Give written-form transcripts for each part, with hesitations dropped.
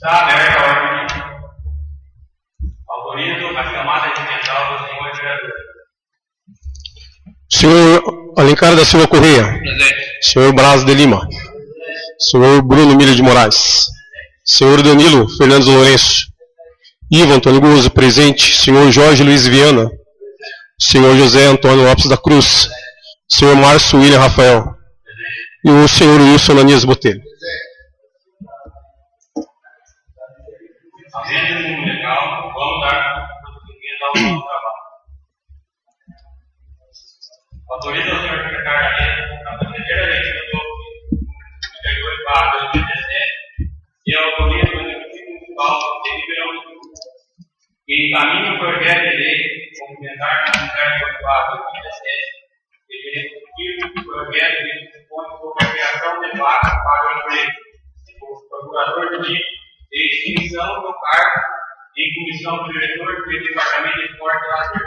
Está aberta a ordem. Autorizo a chamada regimental do senhor vereador. Senhor Alencar da Silva Correia. Presente. Senhor Braz de Lima. Senhor Bruno Milho de Moraes. Senhor Danilo Fernandes Lourenço. Ivo Antônio Gozo, presente. Senhor Jorge Luiz Viana. Senhor José Antônio Lopes da Cruz. Senhor Márcio William Rafael. E o senhor Wilson Ananias Botelho. Havendo um legal, vamos dar prosseguimento ao nosso trabalho. Autoriza o senhor secretário da mesa a proceder à leitura do 32/2017 e autoriza o executivo municipal de Ribeirão do Sul que encaminhe o projeto de lei complementar no 34/2017 e de executivo do projeto de dispõe sobre a criação de vagas para o emprego do procurador jurídico e extinção do cargo em comissão do diretor do Departamento de Esporte e Lazer.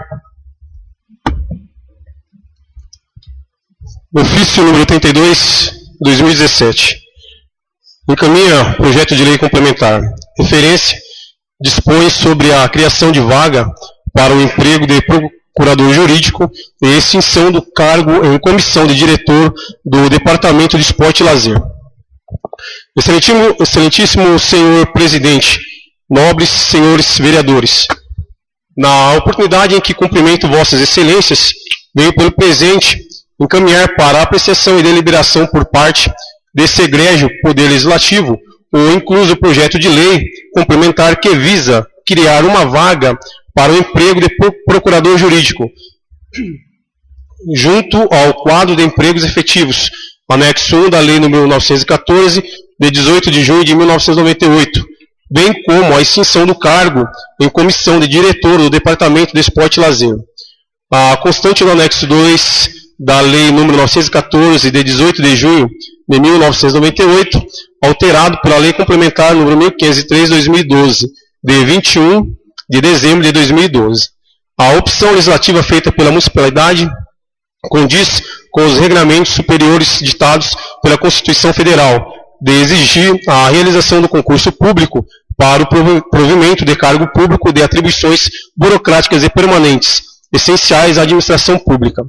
Ofício número 82/2017. Encaminha projeto de lei complementar. Referência dispõe sobre a criação de vaga para o emprego de procurador jurídico e extinção do cargo em comissão de diretor do Departamento de Esporte e Lazer. Excelentíssimo senhor presidente, nobres senhores vereadores, na oportunidade em que cumprimento vossas excelências, venho pelo presente encaminhar para apreciação e deliberação por parte desse egrégio Poder Legislativo o incluso projeto de lei complementar que visa criar uma vaga para o emprego de procurador jurídico, junto ao quadro de empregos efetivos, anexo 1 da Lei nº 914, de 18 de junho de 1998, bem como a extinção do cargo em comissão de diretor do Departamento de Esporte e Lazer. A constante no anexo 2 da Lei nº 914, de 18 de junho de 1998, alterado pela Lei Complementar nº 1503/2012, de 21 de dezembro de 2012. A opção legislativa feita pela municipalidade condiz com os regramentos superiores ditados pela Constituição Federal, de exigir a realização do concurso público para o provimento de cargo público de atribuições burocráticas e permanentes, essenciais à administração pública.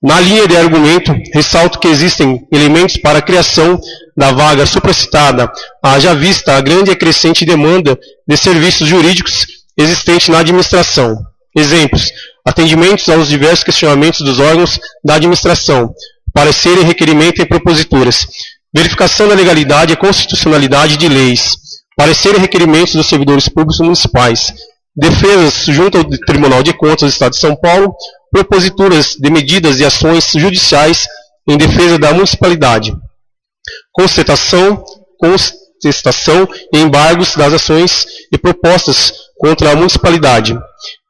Na linha de argumento, ressalto que existem elementos para a criação da vaga supracitada, haja vista a grande e crescente demanda de serviços jurídicos existente na administração. Exemplos: atendimentos aos diversos questionamentos dos órgãos da administração, parecer e requerimento em proposituras, verificação da legalidade e constitucionalidade de leis, parecer e requerimentos dos servidores públicos municipais, defesas junto ao Tribunal de Contas do Estado de São Paulo, proposituras de medidas e ações judiciais em defesa da municipalidade, contestação e embargos das ações e propostas contra a municipalidade,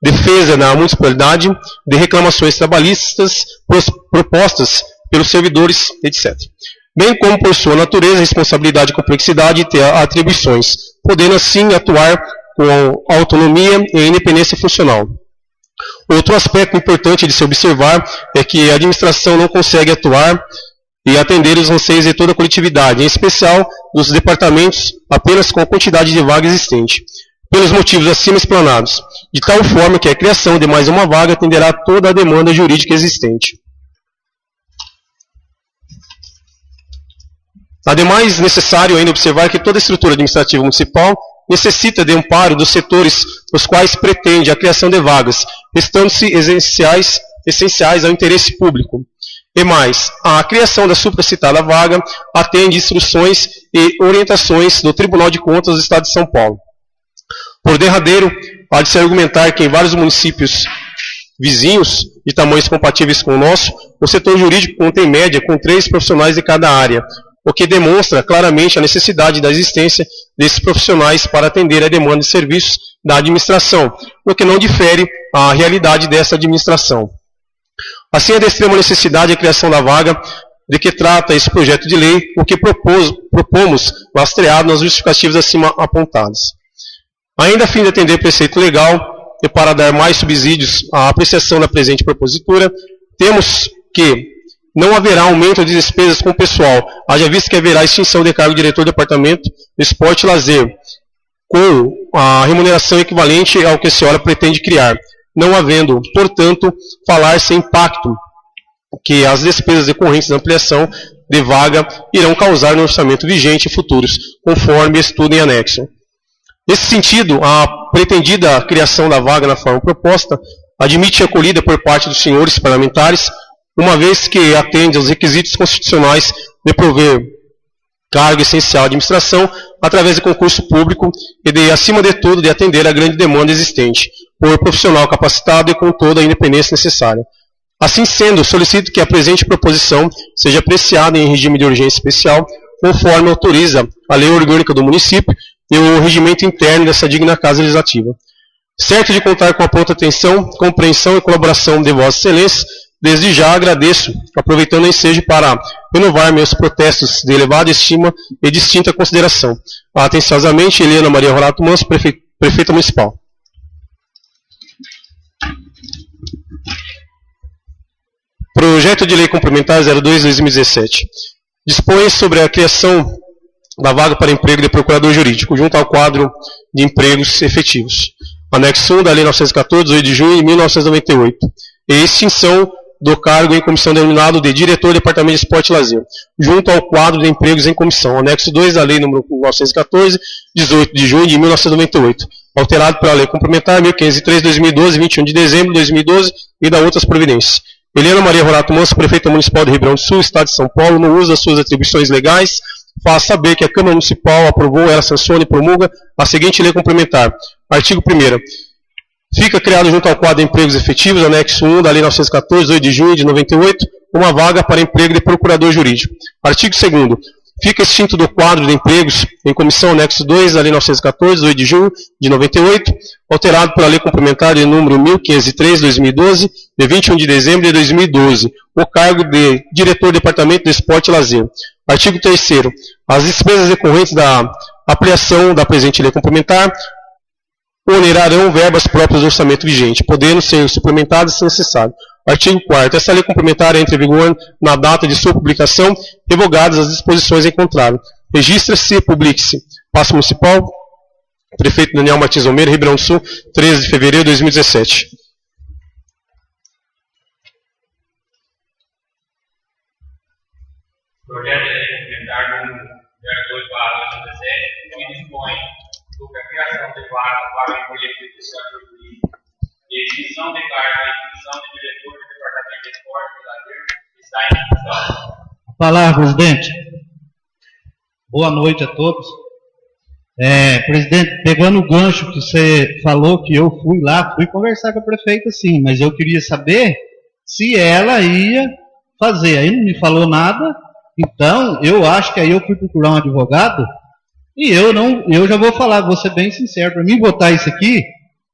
defesa da municipalidade de reclamações trabalhistas propostas pelos servidores, etc. Bem como por sua natureza, responsabilidade, complexidade e ter atribuições, podendo assim atuar com autonomia e independência funcional. Outro aspecto importante de se observar é que a administração não consegue atuar e atender os anseios de toda a coletividade, em especial dos departamentos, apenas com a quantidade de vaga existente, pelos motivos acima explanados, de tal forma que a criação de mais uma vaga atenderá a toda a demanda jurídica existente. Ademais, necessário ainda observar que toda a estrutura administrativa municipal necessita de amparo dos setores nos quais pretende a criação de vagas, restando-se essenciais ao interesse público. E mais, a criação da supracitada vaga atende instruções e orientações do Tribunal de Contas do Estado de São Paulo. Por derradeiro, há de se argumentar que em vários municípios vizinhos, de tamanhos compatíveis com o nosso, o setor jurídico conta em média com 3 profissionais de cada área, o que demonstra claramente a necessidade da existência desses profissionais para atender a demanda de serviços da administração, o que não difere a realidade dessa administração. Assim, é de extrema necessidade a criação da vaga de que trata esse projeto de lei, o que propomos lastreado nas justificativas acima apontadas. Ainda a fim de atender o preceito legal e para dar mais subsídios à apreciação da presente propositura, temos que, não haverá aumento de despesas com o pessoal, haja visto que haverá extinção de cargo de diretor do departamento de esporte e lazer, com a remuneração equivalente ao que a senhora pretende criar, não havendo, portanto, falar-se em impacto que as despesas decorrentes da ampliação de vaga irão causar no orçamento vigente e futuros, conforme estudo em anexo. Nesse sentido, a pretendida criação da vaga na forma proposta admite acolhida por parte dos senhores parlamentares, uma vez que atende aos requisitos constitucionais de prover cargo essencial de administração através de concurso público e de, acima de tudo, de atender à grande demanda existente por profissional capacitado e com toda a independência necessária. Assim sendo, solicito que a presente proposição seja apreciada em regime de urgência especial, conforme autoriza a Lei Orgânica do Município e o regimento interno dessa digna Casa Legislativa. Certo de contar com a pronta atenção, compreensão e colaboração de Vossa Excelência, desde já agradeço, aproveitando o ensejo para renovar meus protestos de elevada estima e distinta consideração. Atenciosamente, Helena Maria Rorato Manso, Prefeita Municipal. Projeto de Lei Complementar 02/2017. Dispõe sobre a criação da vaga para emprego de procurador jurídico, junto ao quadro de empregos efetivos. Anexo 1 da Lei 914, 8 de junho de 1998. E extinção do cargo em comissão denominado de Diretor do Departamento de Esporte e Lazer, junto ao quadro de empregos em comissão. Anexo 2 da Lei nº 914, 18 de junho de 1998. Alterado pela Lei Complementar 1503/2012, 21 de dezembro de 2012 e da outras providências. Helena Maria Rorato Manso, Prefeita Municipal de Ribeirão do Sul, Estado de São Paulo, no uso das suas atribuições legais, faz saber que a Câmara Municipal aprovou, ela sanciona e promulga a seguinte Lei Complementar. Artigo 1º. Fica criado junto ao quadro de empregos efetivos, anexo 1 da Lei 914, 8 de junho de 98, uma vaga para emprego de procurador jurídico. Artigo 2º. Fica extinto do quadro de empregos em comissão anexo 2 da Lei 914, 8 de junho de 98, alterado pela Lei Complementar de número 1503/2012, de 21 de dezembro de 2012, o cargo de Diretor do Departamento de Esporte e Lazer. Artigo 3º. As despesas decorrentes da ampliação da presente Lei Complementar onerarão verbas próprias do orçamento vigente, podendo ser suplementadas se necessário. Artigo 4º. Essa lei complementar entra em vigor na data de sua publicação, revogadas as disposições em contrário. Registra-se e publique-se. Paço Municipal, Prefeito Daniel Martins Almeida, Ribeirão do Sul, 13 de fevereiro de 2017. Projeto de Lei Complementar número 02/2017, que dispõe sobre a criação de vaga para o emprego de procurador jurídico, de extinção de cargo e extinção de diretor do Departamento de Esporte e Lazer, está em discussão. Palavra, presidente. Boa noite a todos. Presidente, pegando o gancho que você falou que eu fui lá, fui conversar com a prefeita sim, mas eu queria saber se ela ia fazer. Aí não me falou nada, então eu acho que aí eu fui procurar um advogado e eu já vou falar, vou ser bem sincero, para mim votar isso aqui,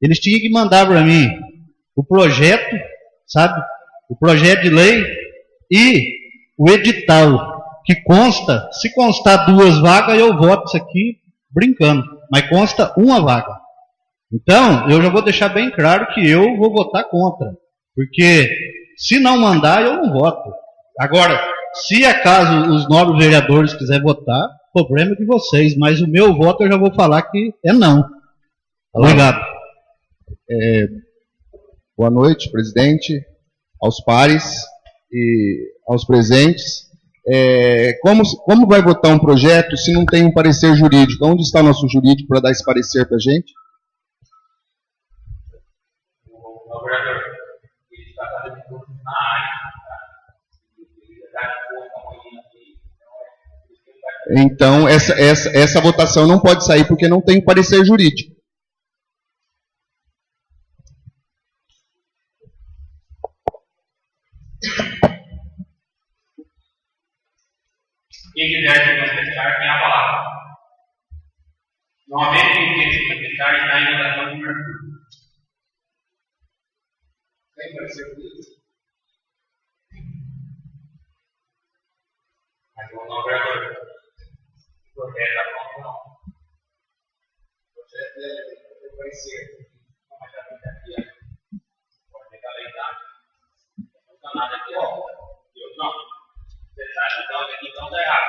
eles tinham que mandar para mim o projeto, sabe? O projeto de lei e o edital, que consta, se constar 2 vagas, eu voto isso aqui brincando, mas consta 1 vaga. Então, eu já vou deixar bem claro que eu vou votar contra, porque se não mandar, eu não voto. Agora, se acaso os novos vereadores quiserem votar, problema de vocês, mas o meu voto eu já vou falar que é não. Obrigado. Boa noite, presidente, aos pares e aos presentes. Como vai votar um projeto se não tem um parecer jurídico? Onde está o nosso jurídico para dar esse parecer para a gente? O vereador, ele está fazendo curso na área, ele está disposto a amanhã aqui. Então, essa votação não pode sair porque não tem parecer jurídico. Quem quiser se manifestar, tem a palavra. Não havendo quem queira se manifestar, está em votação de primeiro turno. Tem parecer jurídico? Mas o novo vereador. O projeto da pronto não. O projeto é parecer. Mas já fica aqui. Pode legalizar. Não está nada aqui, ó. Eu não. Então está errado.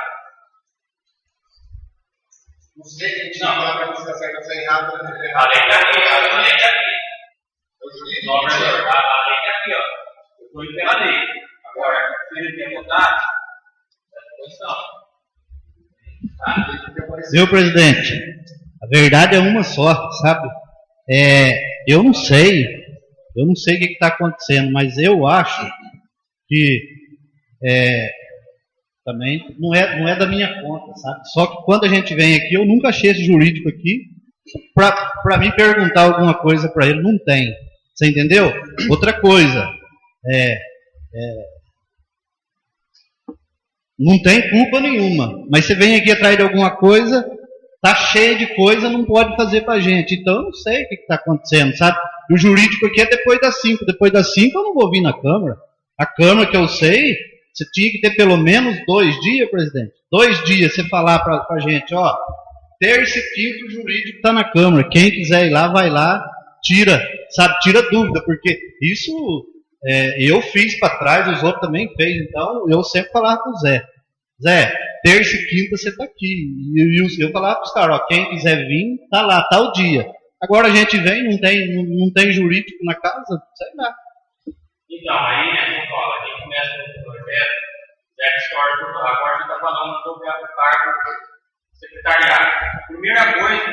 Não sei que a gente não vai para você certo, você errado, A lei está aqui, a lei está aqui. Não, professor, a lei está aqui, ó. Eu estou indo pela lei. Agora, se ele quer votar, é a posição. Viu, presidente? A verdade é uma só, sabe? Eu não sei o que está acontecendo, mas eu acho que também não é da minha conta, sabe? Só que quando a gente vem aqui, eu nunca achei esse jurídico aqui para mim perguntar alguma coisa para ele, não tem. Você entendeu? Outra coisa, não tem culpa nenhuma, mas você vem aqui atrás de alguma coisa, tá cheio de coisa, não pode fazer pra gente. Então eu não sei o que está acontecendo, sabe? O jurídico aqui é depois das 5. Depois das 5 eu não vou vir na Câmara. A Câmara que eu sei, você tinha que ter pelo menos 2 dias, presidente. 2 dias você falar pra gente, ó, terça e quinta o jurídico está na Câmara. Quem quiser ir lá, vai lá, tira dúvida, porque isso eu fiz para trás, os outros também fez. Então eu sempre falava com o Zé, terça e quinta você está aqui. E eu falava para os caras, ó, quem quiser vir, tá lá, tá o dia. Agora a gente vem, não tem jurídico na casa, sei lá. Então, aí, né, como fala, a gente começa com o projeto, Zé discorda, agora a gente está falando sobre o cargo secretariado. A primeira coisa,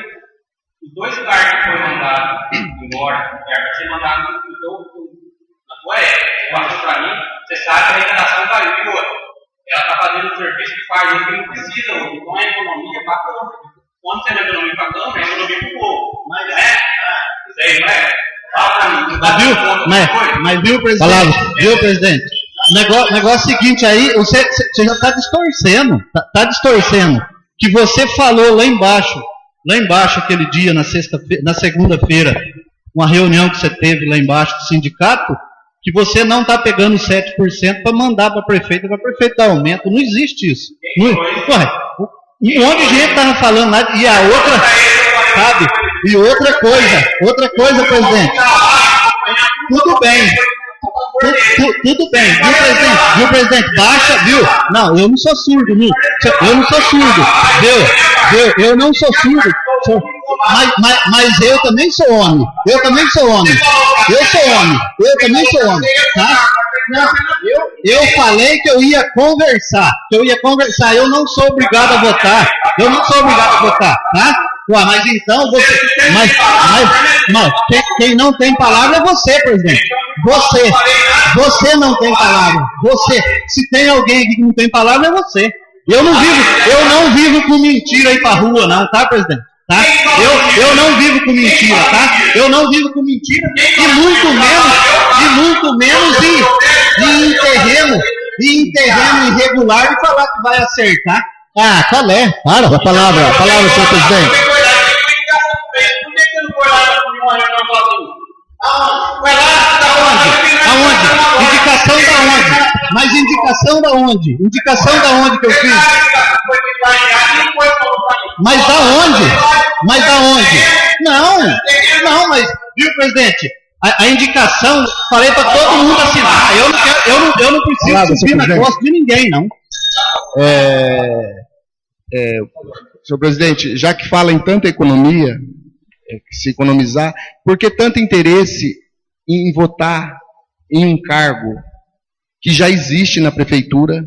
os 2 cargos que foram mandados embora, para ser mandado na tua época, você passou para mim, você sabe que a redação caiu e outra. Ela está fazendo o serviço que faz, que não precisa, então é economia para a Câmara. Quando você não é economia para a Câmara, é economia para o povo. Mas isso aí não é? Fala para mim. Mas viu, presidente? Viu, presidente? O negócio é o seguinte aí, você já está distorcendo. Está distorcendo. Que você falou lá embaixo aquele dia, na segunda-feira, uma reunião que você teve lá embaixo do sindicato, que você não está pegando 7% para mandar para a prefeita dar aumento. Não existe isso. Um monte de gente estava falando lá, e a outra, sabe? E outra coisa, presidente. Tudo bem, viu, presidente? Baixa, viu? Não, eu não sou surdo, viu? Eu não sou surdo, viu? Eu não sou surdo. Mas eu também sou homem. Eu também sou homem, tá? Não, eu falei que eu ia conversar. Eu não sou obrigado a votar. Tá? Ué, mas então você. Mas quem não tem palavra é você, presidente. Você não tem palavra. Se tem alguém aqui que não tem palavra, é você. Eu não vivo com mentira aí pra rua, não, tá, presidente? Tá? Eu não vivo com mentira, tá? Eu não vivo com mentira e muito menos em terreno irregular e falar que vai acertar. Ah, qual é? Para a palavra, senhor presidente. Por que você não foi lá na reunião sozinho? Aonde? Indicação da onde? Mas indicação da onde? Indicação da onde que eu fiz? Mas da onde? Não, mas, viu, presidente? A indicação, falei para todo mundo assinar. Eu não preciso subir na costa de ninguém, não. Senhor presidente, já que fala em tanta economia, se economizar, por que tanto interesse em votar em um cargo que já existe na prefeitura?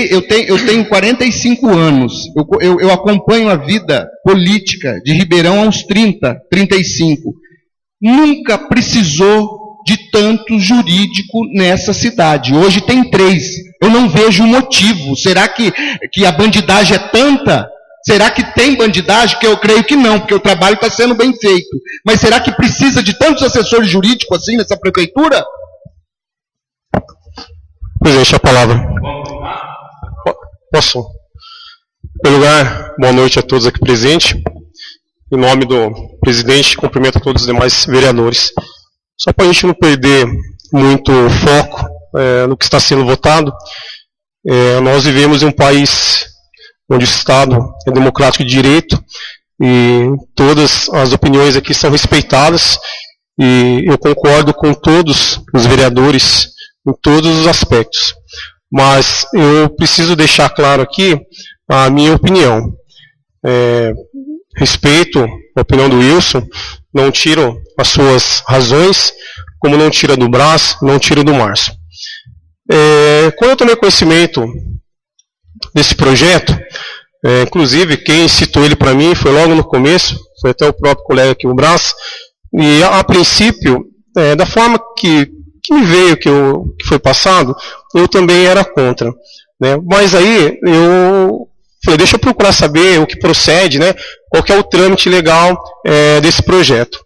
Eu tenho 45 anos, eu acompanho a vida política de Ribeirão há uns 35. Nunca precisou de tanto jurídico nessa cidade. Hoje tem 3. Eu não vejo motivo. Será que a bandidagem é tanta? Será que tem bandidagem? Que eu creio que não, porque o trabalho está sendo bem feito. Mas será que precisa de tantos assessores jurídicos assim nessa prefeitura? Presidente, a palavra. Posso? Em primeiro lugar, boa noite a todos aqui presentes. Em nome do presidente, cumprimento a todos os demais vereadores. Só para a gente não perder muito foco no que está sendo votado, nós vivemos em um país onde o Estado é democrático de direito e todas as opiniões aqui são respeitadas e eu concordo com todos os vereadores em todos os aspectos. mas eu preciso deixar claro aqui a minha opinião. Respeito a opinião do Wilson, não tiro as suas razões, como não tira do Brás, não tiro do Márcio. Quando eu tomei conhecimento desse projeto, inclusive quem citou ele para mim foi logo no começo, foi até o próprio colega aqui, o Brás, e a princípio, da forma que me veio, que foi passado, eu também era contra, né? Mas aí eu falei, deixa eu procurar saber o que procede, né? Qual que é o trâmite legal desse projeto.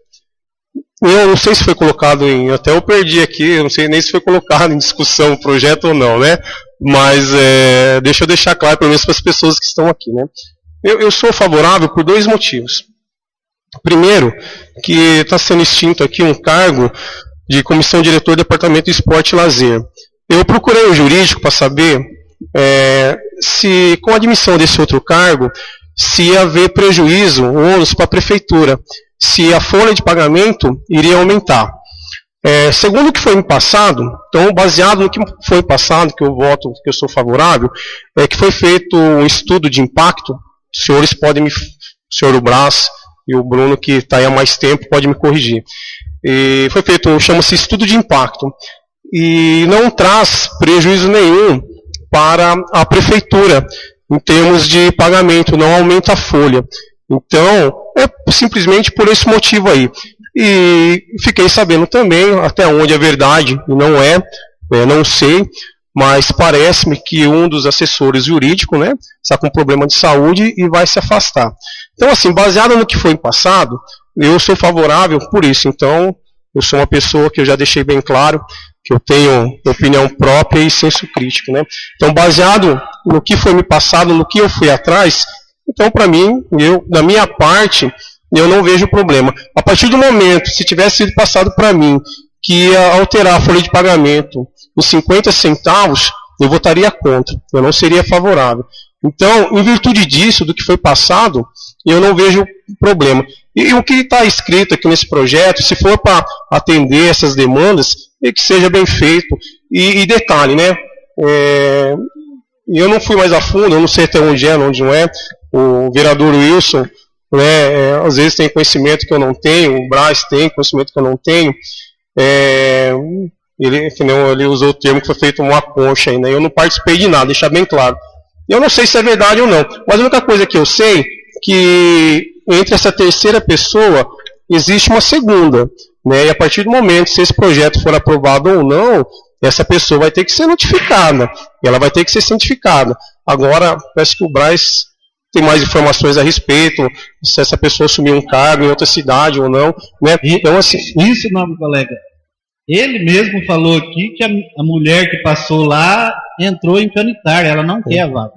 Eu não sei se foi colocado até eu perdi aqui, eu não sei nem se foi colocado em discussão o projeto ou não, né? Mas deixa eu deixar claro, pelo menos para as pessoas que estão aqui, né? Eu sou favorável por 2 motivos. Primeiro, que está sendo extinto aqui um cargo de comissão diretor do Departamento de Esporte e Lazer. Eu procurei o jurídico para saber se, com a admissão desse outro cargo, se ia haver prejuízo, ônus para a prefeitura, se a folha de pagamento iria aumentar. Segundo o que foi me passado, então, baseado no que foi passado, que eu voto, que eu sou favorável, que foi feito um estudo de impacto, os senhores podem o senhor Brás e o Bruno, que está aí há mais tempo, pode me corrigir. E foi feito, chama-se estudo de impacto, e não traz prejuízo nenhum para a prefeitura, em termos de pagamento, não aumenta a folha. Então, simplesmente por esse motivo aí. E fiquei sabendo também, até onde é verdade e não não sei, mas parece-me que um dos assessores jurídicos, né, está com problema de saúde e vai se afastar. Então, assim, baseado no que foi passado, eu sou favorável por isso. Então, eu sou uma pessoa que eu já deixei bem claro, que eu tenho opinião própria e senso crítico, né? Então, baseado no que foi me passado, no que eu fui atrás, então, para mim, da minha parte, eu não vejo problema. A partir do momento, se tivesse sido passado para mim, que ia alterar a folha de pagamento em 50 centavos, eu votaria contra, eu não seria favorável. Então, em virtude disso, do que foi passado, eu não vejo problema. E o que está escrito aqui nesse projeto, se for para atender essas demandas, é que seja bem feito. E detalhe, né? Eu não fui mais a fundo, eu não sei até onde não é. O vereador Wilson, né, às vezes tem conhecimento que eu não tenho, o Brás tem conhecimento que eu não tenho. Ele usou o termo que foi feito uma concha aí, né? Eu não participei de nada, deixar bem claro. Eu não sei se é verdade ou não, mas a única coisa que eu sei é que entre essa terceira pessoa existe uma segunda, né? E a partir do momento, se esse projeto for aprovado ou não, essa pessoa vai ter que ser notificada, ela vai ter que ser cientificada. Agora, parece que o Brás tem mais informações a respeito, se essa pessoa assumir um cargo em outra cidade ou não, né? Então, assim... Isso, meu colega. Ele mesmo falou aqui que a mulher que passou lá entrou em canitária, ela não quer a vaga.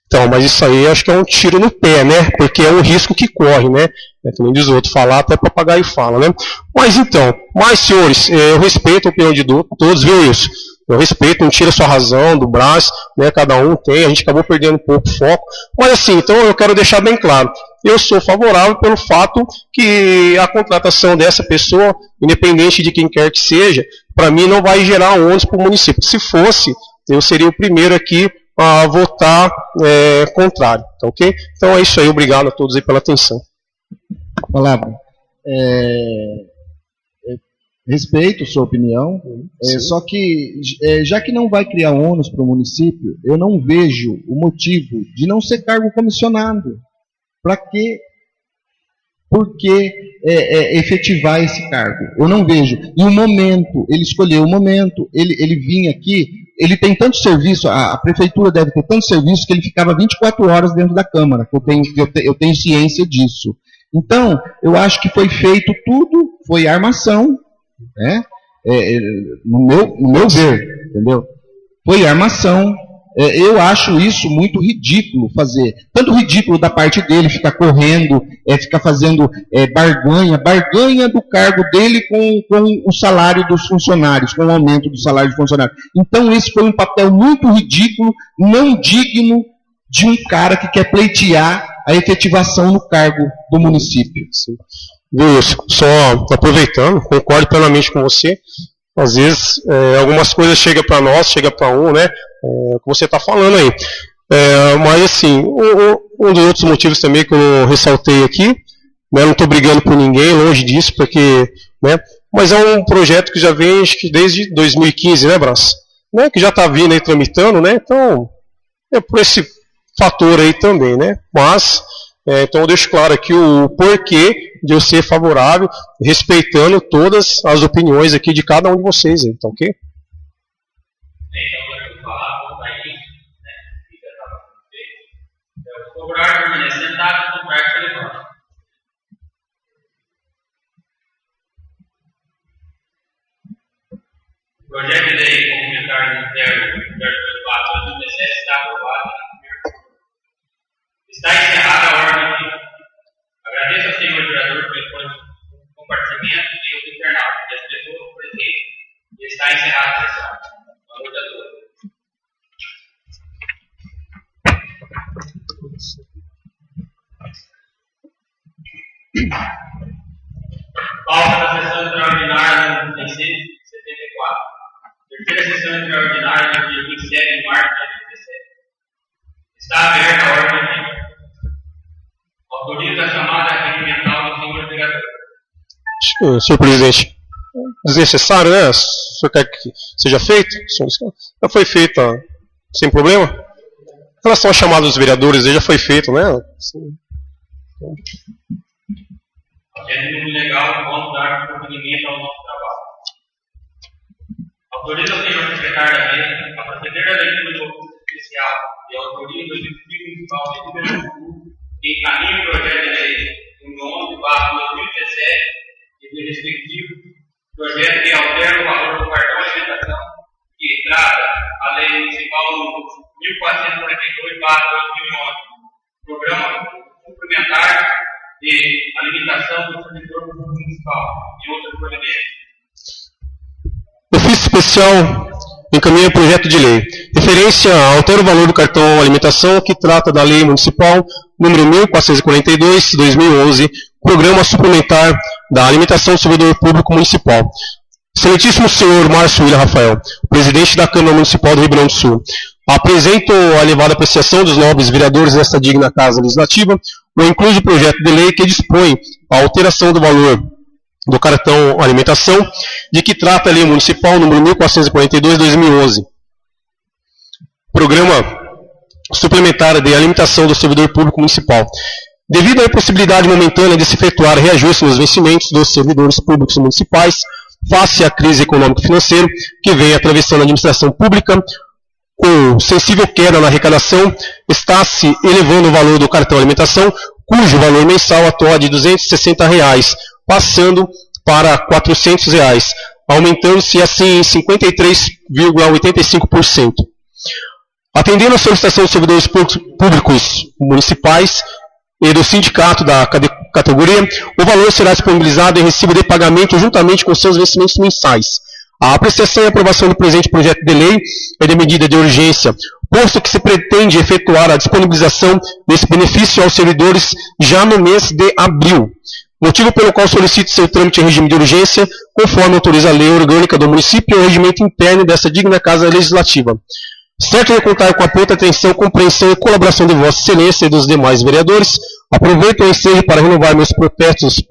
Então, mas isso aí acho que é um tiro no pé, né? Porque é um risco que corre, né? Também diz o outro, falar até papagaio fala, né? Mas então, senhores, eu respeito a opinião de todos, viu isso? Eu respeito, não tira sua razão do Brás, né? Cada um tem, a gente acabou perdendo um pouco o foco. Mas assim, então eu quero deixar bem claro, eu sou favorável pelo fato que a contratação dessa pessoa, independente de quem quer que seja, para mim não vai gerar ônus para o município. Se fosse, eu seria o primeiro aqui a votar contrário, tá ok? Então é isso aí, obrigado a todos aí pela atenção. Palavra. Respeito sua opinião, só que, já que não vai criar ônus para o município, eu não vejo o motivo de não ser cargo comissionado. Para quê? Por que efetivar esse cargo? Eu não vejo. E o momento, ele escolheu o momento, ele vinha aqui, ele tem tanto serviço, a prefeitura deve ter tanto serviço que ele ficava 24 horas dentro da Câmara, eu tenho ciência disso. Então, eu acho que foi feito tudo, foi armação, né? No meu ver, entendeu? Foi armação. Eu acho isso muito ridículo fazer. Tanto ridículo da parte dele ficar correndo, ficar fazendo barganha do cargo dele com o salário dos funcionários, com o aumento do salário dos funcionários. Então esse foi um papel muito ridículo, não digno de um cara que quer pleitear a efetivação no cargo do município. Wilson, só aproveitando, concordo plenamente com você. Às vezes, algumas coisas chegam para nós, chega para um, né? Como você está falando aí. Mas, assim, um dos outros motivos também que eu ressaltei aqui, né, não estou brigando por ninguém, longe disso, porque, né, mas é um projeto que já vem, acho que desde 2015, né, Brás? Né, que já está vindo aí, tramitando, né? Então, é por esse fator aí também, né? Mas, então eu deixo claro aqui o porquê de eu ser favorável, respeitando todas as opiniões aqui de cada um de vocês aí, tá ok? Então, eu vou falar, vou sair, né? Fica para vocês. Eu vou procurar permanecer sentado no lugar que ele gosta. O projeto de lei complementar do Ministério do 2017 está aprovado em primeiro turno. Está encerrada a ordem do dia. Agradeço ao senhor vereador pelo compartilhamento e os internautas e as pessoas presentes. E está encerrada a sessão. Boa noite a todos. Pauta da sessão extraordinária número 674. Terceira sessão extraordinária do dia 27 de março de 2017. Está aberta a ordem do dia. Autoriza a chamada regimental do senhor vereador. Senhor presidente, desnecessário, né? O senhor quer que seja feito? Já foi feito, sem problema? Em relação à chamada dos vereadores, já foi feito, né? É muito legal, vamos dar prosseguimento ao nosso trabalho. Autoriza o senhor secretário da mesa a proceder à leitura do ofício especial e autoriza o Executivo Municipal de Ribeirão Sul que encaminhe o projeto de lei número 11/2017 e do respectivo projeto que altera o valor do cartão de alimentação que trata a lei municipal número 1442/2011, programa suplementar de alimentação do servidor público municipal e outras providências. Ofício especial encaminha o projeto de lei. Referência altera o valor do cartão alimentação que trata da lei municipal número 1442/2011, programa suplementar da alimentação do servidor público municipal. Excelentíssimo senhor Márcio William Rafael, presidente da Câmara Municipal do Rio Grande do Sul, apresento a elevada apreciação dos nobres vereadores desta digna Casa Legislativa o incluso projeto de lei que dispõe a alteração do valor do cartão alimentação, de que trata a lei municipal número 1442/2011. Programa suplementar de alimentação do servidor público municipal. Devido à impossibilidade momentânea de se efetuar reajuste nos vencimentos dos servidores públicos municipais, face à crise econômica e financeira que vem atravessando a administração pública, com sensível queda na arrecadação, está-se elevando o valor do cartão alimentação, cujo valor mensal atual é de R$ 260, passando para R$ 400, aumentando-se assim em 53,85%. Atendendo à solicitação dos servidores públicos municipais e do sindicato da categoria, o valor será disponibilizado em recibo de pagamento juntamente com seus vencimentos mensais. A apreciação e aprovação do presente projeto de lei é de medida de urgência, posto que se pretende efetuar a disponibilização desse benefício aos servidores já no mês de abril, motivo pelo qual solicito seu trâmite em regime de urgência, conforme autoriza a lei orgânica do município e o regimento interno dessa digna Casa Legislativa. Certo de contar com a pronta atenção, compreensão e colaboração de Vossa Excelência e dos demais vereadores, aproveito o ensejo para renovar meus protestos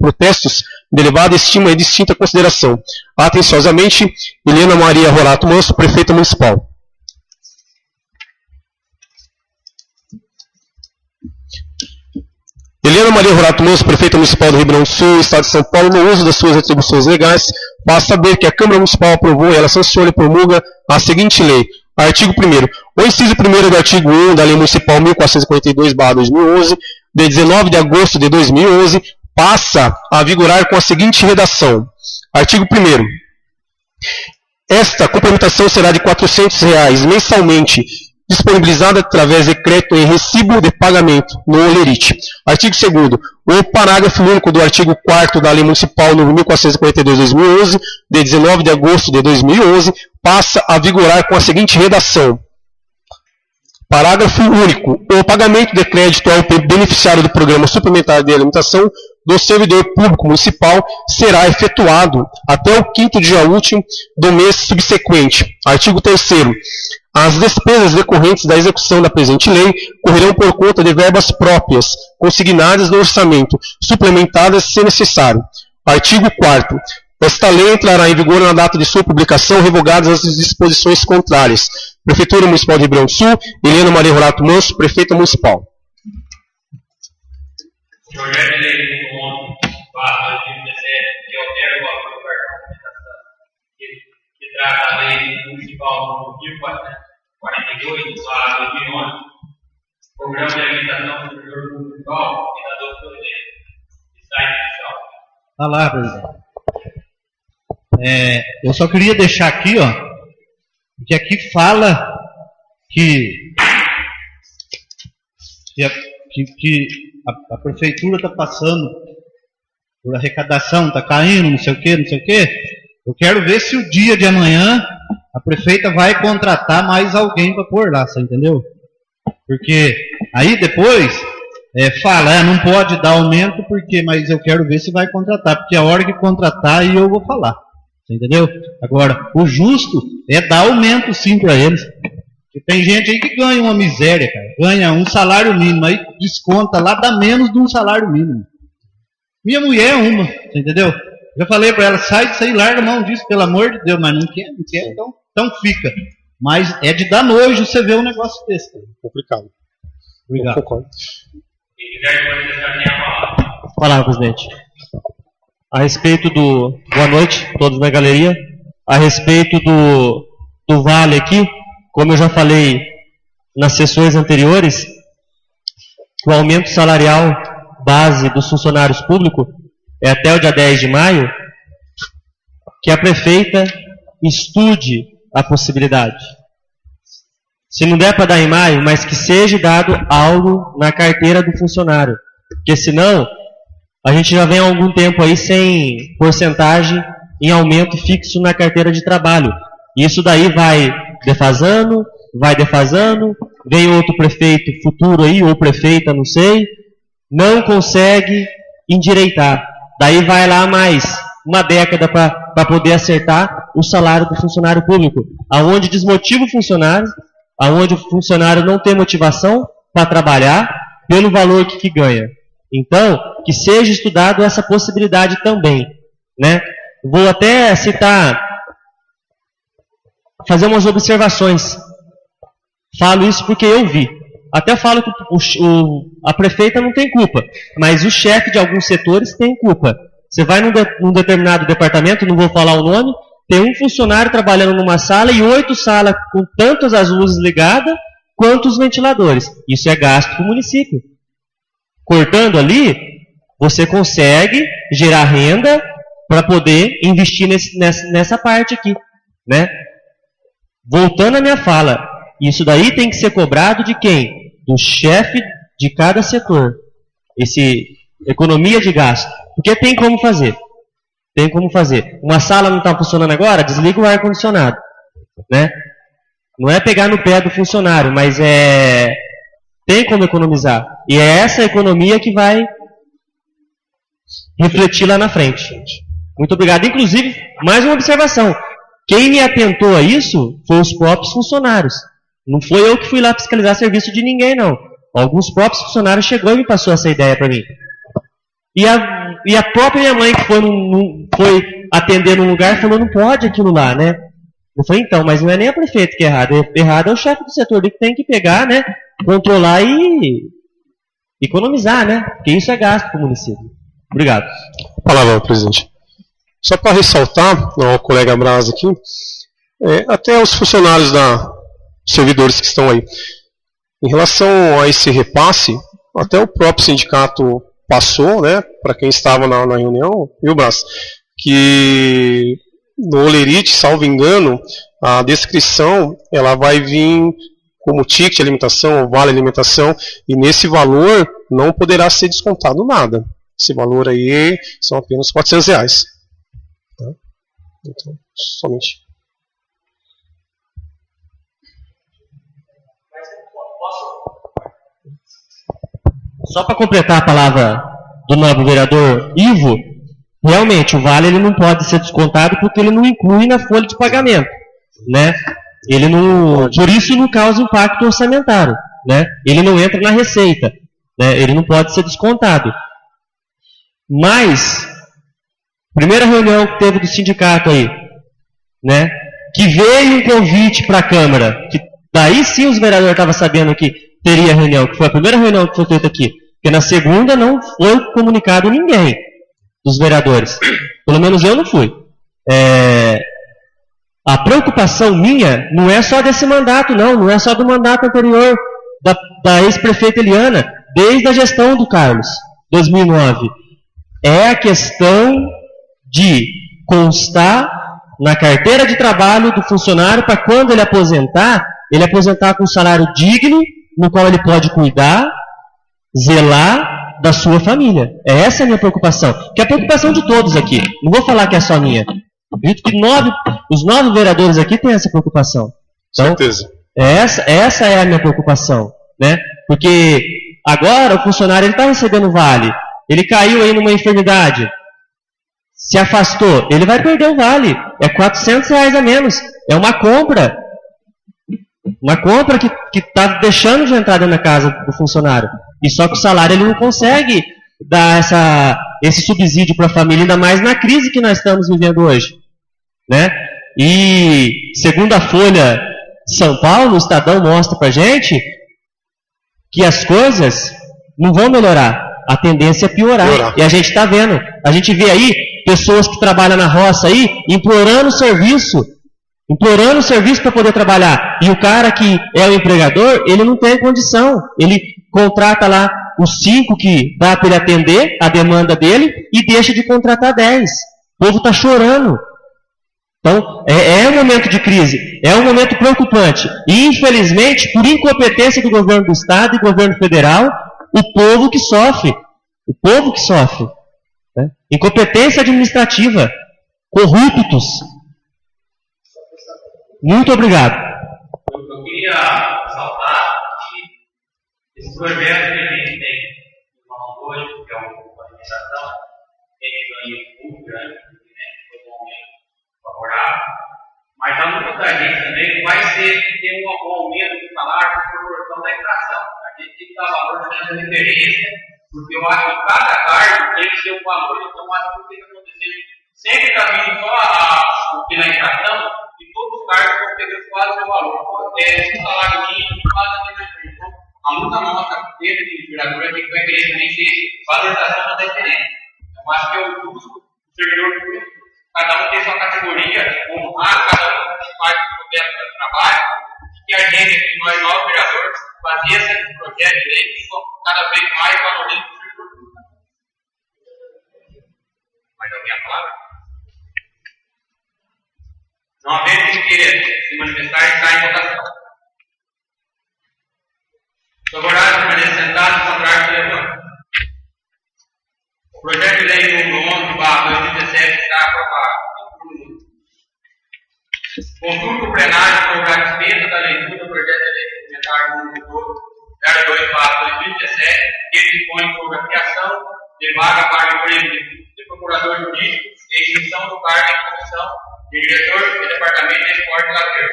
de elevada estima e distinta consideração. Atenciosamente, Helena Maria Rorato Manso, Prefeita Municipal. Helena Maria Rorato Manso, Prefeita Municipal do Rio Grande do Sul, Estado de São Paulo, no uso das suas atribuições legais, faz saber que a Câmara Municipal aprovou e ela sanciona e promulga a seguinte lei. Artigo 1º. O inciso 1º do artigo 1 da Lei Municipal 1442/2011, de 19 de agosto de 2011, passa a vigorar com a seguinte redação. Artigo 1º. Esta complementação será de R$ 400 mensalmente, disponibilizada através de crédito em recibo de pagamento no Olerite. Artigo 2º. O parágrafo único do artigo 4º da Lei Municipal número 1442/2011, de 19 de agosto de 2011, passa a vigorar com a seguinte redação. Parágrafo único. O pagamento de crédito ao beneficiário do Programa Suplementar de Alimentação do servidor público municipal será efetuado até o 5º dia útil do mês subsequente. Artigo 3º. As despesas decorrentes da execução da presente lei correrão por conta de verbas próprias, consignadas no orçamento, suplementadas se necessário. Artigo 4º. Esta lei entrará em vigor na data de sua publicação, revogadas as disposições contrárias. Prefeitura Municipal de Ribeirão do Sul, Helena Maria Rorato Manso, Prefeita Municipal. Projeto de lei número 11/2017, que altera o valor do cartão de alimentação, que trata a lei municipal número 1442/2011, programa de alimentação do servidor municipal e da doutora está em discussão. Tá lá, presidente. Eu só queria deixar aqui, ó, que aqui fala que a prefeitura está passando por arrecadação, está caindo, não sei o quê, não sei o quê. Eu quero ver se o dia de amanhã a prefeita vai contratar mais alguém para pôr lá, você entendeu? Porque aí depois fala, não pode dar aumento, porque, mas eu quero ver se vai contratar, porque a hora que contratar aí eu vou falar. Você entendeu? Agora, o justo é dar aumento sim para eles. Porque tem gente aí que ganha uma miséria, cara. Ganha um salário mínimo, aí desconta lá, dá menos de um salário mínimo. Minha mulher é uma, você entendeu? Já falei para ela, sai disso aí, larga a mão disso, pelo amor de Deus, mas não quer, então fica. Mas é de dar nojo você ver um negócio desse. Complicado. Obrigado. Concordo. Olá, presidente. A respeito do... Boa noite, todos na galeria. A respeito do vale aqui, como eu já falei nas sessões anteriores, o aumento salarial base dos funcionários públicos é até o dia 10 de maio, que a prefeita estude a possibilidade. Se não der para dar em maio, mas que seja dado algo na carteira do funcionário. Porque senão, a gente já vem há algum tempo aí sem porcentagem em aumento fixo na carteira de trabalho. E isso daí vai defasando, vem outro prefeito futuro aí, ou prefeita, não sei, não consegue endireitar. Daí vai lá mais uma década para poder acertar o salário do funcionário público, aonde desmotiva o funcionário, aonde o funcionário não tem motivação para trabalhar pelo valor que ganha. Então, que seja estudado essa possibilidade também, né? Vou até fazer umas observações. Falo isso porque eu vi. Até falo que a prefeita não tem culpa, mas o chefe de alguns setores tem culpa. Você vai num determinado departamento, não vou falar o nome, tem um funcionário trabalhando numa sala e 8 salas com tantas as luzes ligadas quanto os ventiladores. Isso é gasto para o município. Cortando ali, você consegue gerar renda para poder investir nessa parte aqui, né? Voltando à minha fala, isso daí tem que ser cobrado de quem? Do chefe de cada setor. Economia de gasto. Porque tem como fazer. Tem como fazer. Uma sala não está funcionando agora, desliga o ar-condicionado, né? Não é pegar no pé do funcionário, mas tem como economizar. E é essa economia que vai refletir lá na frente. Muito obrigado. Inclusive, mais uma observação. Quem me atentou a isso foi os próprios funcionários. Não foi eu que fui lá fiscalizar serviço de ninguém, não. Alguns próprios funcionários chegou e me passou essa ideia para mim. E a própria minha mãe, que foi atender num lugar, falou, não pode aquilo lá, né? Eu falei, então, mas não é nem a prefeita que é errado. Errado é o chefe do setor que tem que pegar, né? Controlar e economizar, né? Porque isso é gasto para o município. Obrigado. Palavra, presidente. Só para ressaltar, o colega Braz aqui, até os funcionários servidores que estão aí. Em relação a esse repasse, até o próprio sindicato passou, né, para quem estava na reunião, viu, Braz, que no Olerite, salvo engano, a descrição ela vai vir como ticket de alimentação, ou vale alimentação, e nesse valor não poderá ser descontado nada. Esse valor aí são apenas R$400. Tá? Então, somente. Só para completar a palavra do nobre vereador Ivo, realmente o vale ele não pode ser descontado porque ele não inclui na folha de pagamento, né? Ele não, por isso não causa impacto orçamentário, né? Ele não entra na receita, né? Ele não pode ser descontado. Mas primeira reunião que teve do sindicato aí, né? Que veio um convite para a Câmara, que daí sim os vereadores estavam sabendo que teria reunião, que foi a primeira reunião que foi feita aqui, porque na segunda não foi comunicado ninguém dos vereadores. Pelo menos eu não fui. A preocupação minha não é só desse mandato, não é só do mandato anterior da ex-prefeita Eliana, desde a gestão do Carlos, 2009. É a questão de constar na carteira de trabalho do funcionário para quando ele aposentar com um salário digno, no qual ele pode cuidar, zelar da sua família. Essa é a minha preocupação, que é a preocupação de todos aqui. Não vou falar que é só minha. Acredito que os 9 vereadores aqui têm essa preocupação. Então, certeza. Essa é a minha preocupação, né? Porque agora o funcionário está recebendo vale, ele caiu aí numa enfermidade, se afastou, ele vai perder o vale. É R$400 a menos. É uma compra. Uma compra que está deixando de entrar dentro da casa do funcionário. E só que o salário ele não consegue dar esse subsídio para a família, ainda mais na crise que nós estamos vivendo hoje, né? E segundo a Folha de São Paulo, o Estadão mostra para a gente que as coisas não vão melhorar. A tendência é piorar. E a gente está vendo. A gente vê aí pessoas que trabalham na roça aí, implorando serviço para poder trabalhar. E o cara que é o empregador, ele não tem condição. Ele contrata lá os 5 que dá para ele atender a demanda dele e deixa de contratar 10. O povo está chorando. Então, é um momento de crise, é um momento preocupante. E, infelizmente, por incompetência do governo do Estado e do governo federal, o povo que sofre. O povo que sofre. Né? Incompetência administrativa. Corruptos. Muito obrigado. Eu queria ressaltar que esse projeto que a gente tem no mão hoje, que é uma administração, tem ganho muito grande, né? Foi um momento favorável. Mas a luta da gente também vai ser ter um aumento de salário por proporção da inflação. A gente tem que dar valor nessa referência, porque eu acho que cada cargo tem que ter um valor. Então, acho que o que está acontecendo sempre está vindo só o que na inflação, e todos os cargos estão pegando quase o seu valor. O salário mínimo, quase a mesma coisa. Então, a luta nossa dentro de vereador, a gente vai querer também ter valorização da diferença. Então, acho que é o justo o servidor público, cada um tem sua categoria, honrar cada um que faz o seu tempo de trabalho, e que a gente, que nós, novos vereadores, fazia esse projeto de lei que cada vez mais valoriza o servidor público. Mais alguém a palavra? Não havendo quem queira se manifestar, está em votação. Favorável, permanecer sentado, contrário, se levanta. O projeto de lei número 11/2017 está aprovado. Consulta o plenário sobre a dispensa da leitura do projeto de lei complementar número 02/2017, que dispõe sobre a criação de vaga para o emprego de procurador jurídico e extinção do cargo em comissão de diretor do Departamento de Esporte e Lazer.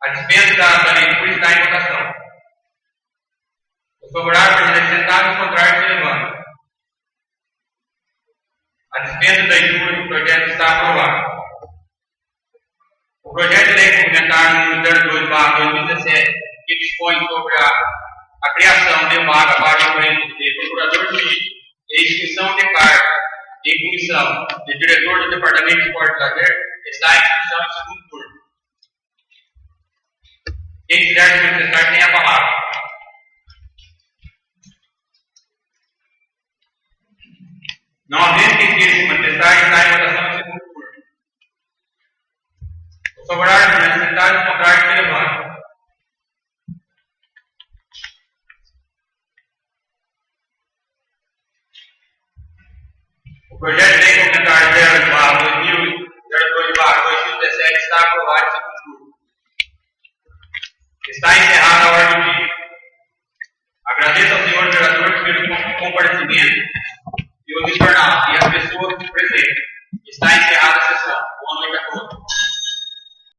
A dispensa da leitura está em votação. O favorável permanece sentado, o contrário se levanta. A dispensa da leitura do projeto está aprovada. O projeto de lei complementar número 02/2017, que dispõe sobre a criação de vaga para o emprego de procurador jurídico e extinção de cargo em comissão de diretor do Departamento de Esporte e Lazer, está em discussão em segundo turno. Quem quiser se manifestar tem a palavra. Não havendo quem queira se manifestar, está em votação em segundo turno. O favorável se manifestar, o contrário se levanta. O projeto de lei complementar 02/2017 está aprovado em segundo turno. Está encerrada a ordem do dia. Agradeço ao senhor vereador pelo presidente. Está encerrado.